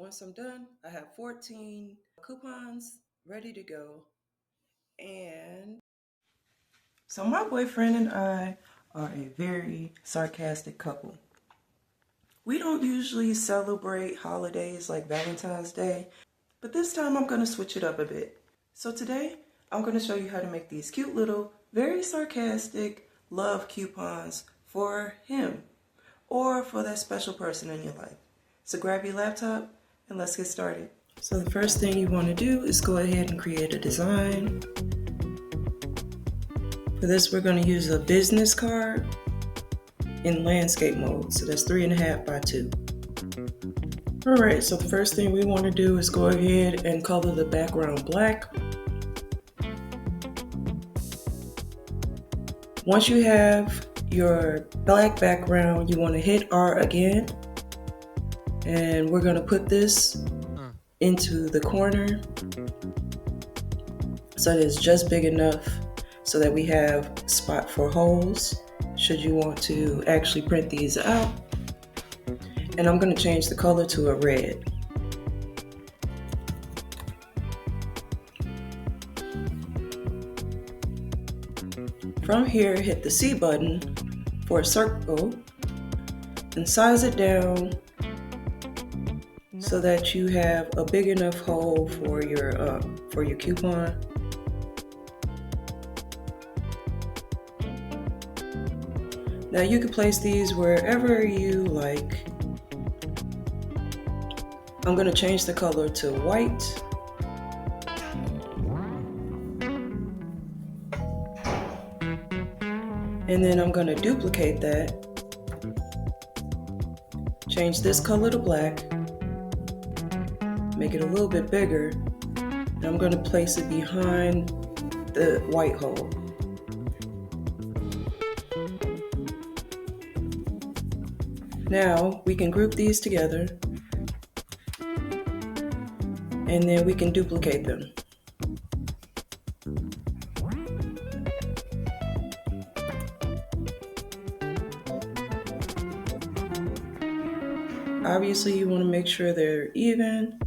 once I'm done, I have 14 coupons ready to go. And so my boyfriend and I are a very sarcastic couple. We don't usually celebrate holidays like Valentine's Day, but this time I'm going to switch it up a bit. So today, I'm going to show you how to make these cute little, very sarcastic love coupons for him or for that special person in your life. So grab your laptop and let's get started. So the first thing you want to do is go ahead and create a design. For this, we're going to use a business card in landscape mode. So that's 3.5 by 2. Alright, so the first thing we want to do is go ahead and color the background black. Once you have your black background, you want to hit R again. And we're going to put this into the corner so that it's just big enough so that we have a spot for holes should you want to actually print these out. And I'm going to change the color to a red. From here, hit the C button for a circle and size it down so that you have a big enough hole for your coupon. Now you can place these wherever you like. I'm going to change the color to white. And then I'm going to duplicate that. Change this color to black. Make it a little bit bigger. And I'm going to place it behind the white hole. Now we can group these together and then we can duplicate them. Obviously, you want to make sure they're even.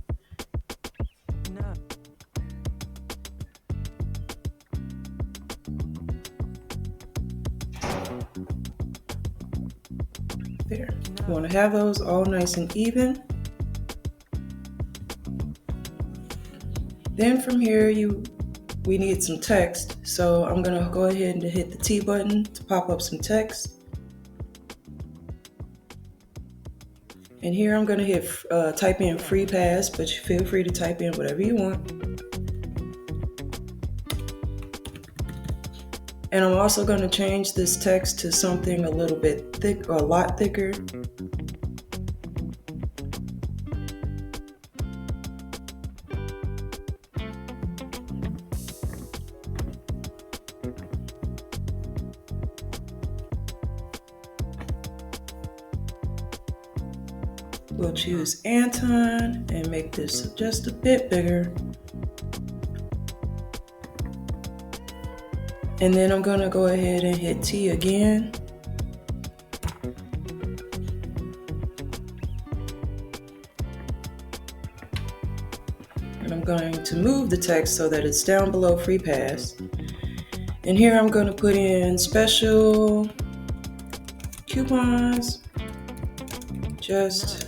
There. You want to have those all nice and even. Then from here, we need some text. So I'm going to go ahead and hit the T button to pop up some text. And here I'm going to hit type in free pass, but you feel free to type in whatever you want. And I'm also going to change this text to something a little bit thick or a lot thicker. We'll choose Anton and make this just a bit bigger. And then I'm going to go ahead and hit T again. And I'm going to move the text so that it's down below free pass. And here I'm going to put in special coupons just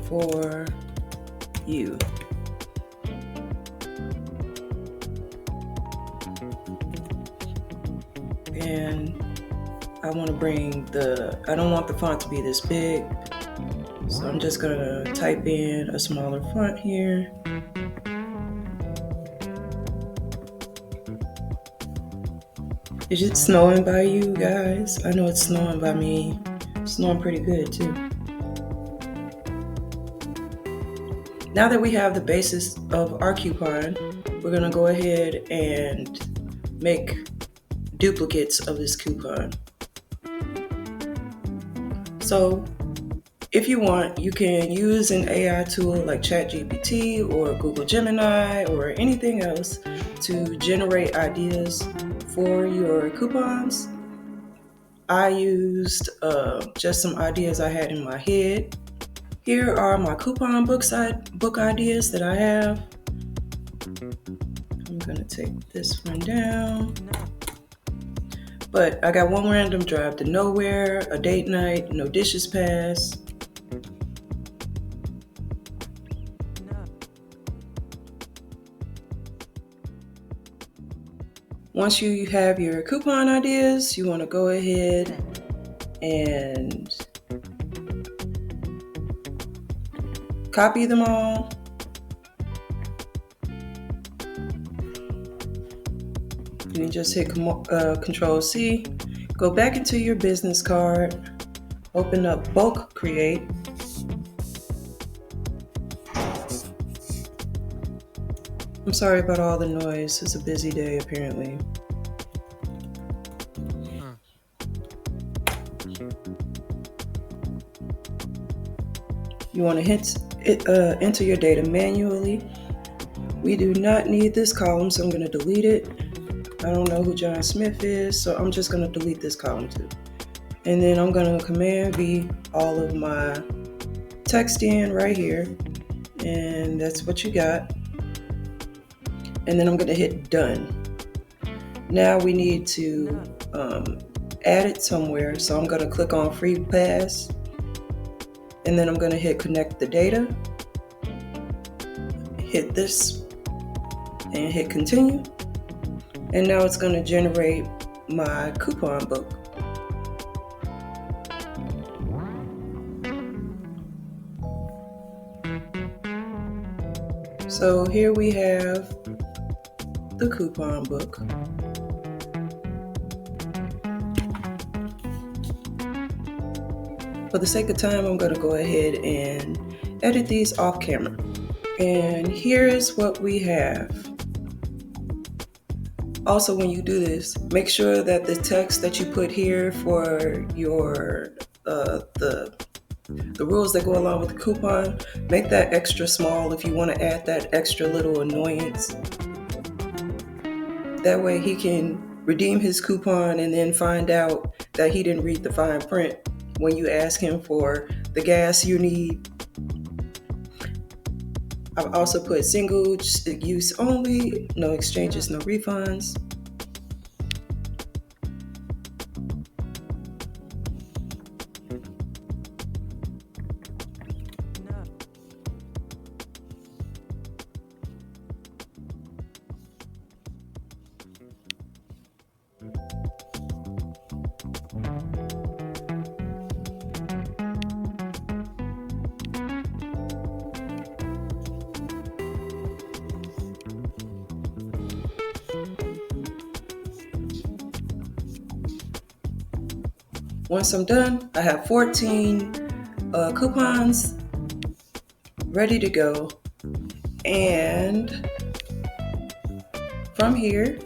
for you. And I want to I don't want the font to be this big, so I'm just gonna type in a smaller font here. Is it snowing by you guys? I know it's snowing by me. It's snowing pretty good too. Now that we have the basis of our coupon, we're gonna go ahead and make duplicates of this coupon. So if you want, you can use an AI tool like ChatGPT or Google Gemini or anything else to generate ideas for your coupons. I used just some ideas I had in my head. Here are my coupon book ideas that I have. I'm gonna take this one down. But I got one random drive to nowhere, a date night, no dishes pass. Once you have your coupon ideas, you want to go ahead and copy them all. You just hit Control C, go back into your business card, open up Bulk Create. I'm sorry about all the noise. It's a busy day apparently. You want to enter your data manually. We do not need this column, so I'm going to delete it. I don't know who John Smith is, so I'm just going to delete this column too. And then I'm going to Command V all of my text in right here. And that's what you got. And then I'm going to hit Done. Now we need to add it somewhere. So I'm going to click on Free Pass. And then I'm going to hit Connect the Data. Hit this and hit Continue. And now it's going to generate my coupon book. So here we have the coupon book. For the sake of time, I'm going to go ahead and edit these off camera. And here is what we have. Also, when you do this, make sure that the text that you put here for your the rules that go along with the coupon, make that extra small if you want to add that extra little annoyance. That way he can redeem his coupon and then find out that he didn't read the fine print when you ask him for the gas you need. I've also put single use only, no exchanges, no refunds. Once I'm done, I have 14 coupons ready to go. And from here,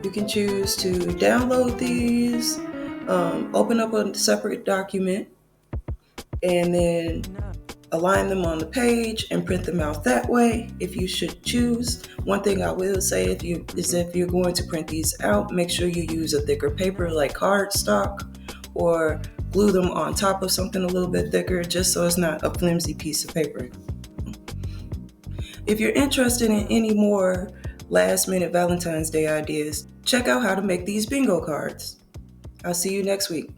you can choose to download these, open up a separate document, and then align them on the page and print them out that way if you should choose. One thing I will say if you're going to print these out, make sure you use a thicker paper like cardstock, or glue them on top of something a little bit thicker, just so it's not a flimsy piece of paper. If you're interested in any more last minute Valentine's Day ideas, check out how to make these bingo cards. I'll see you next week.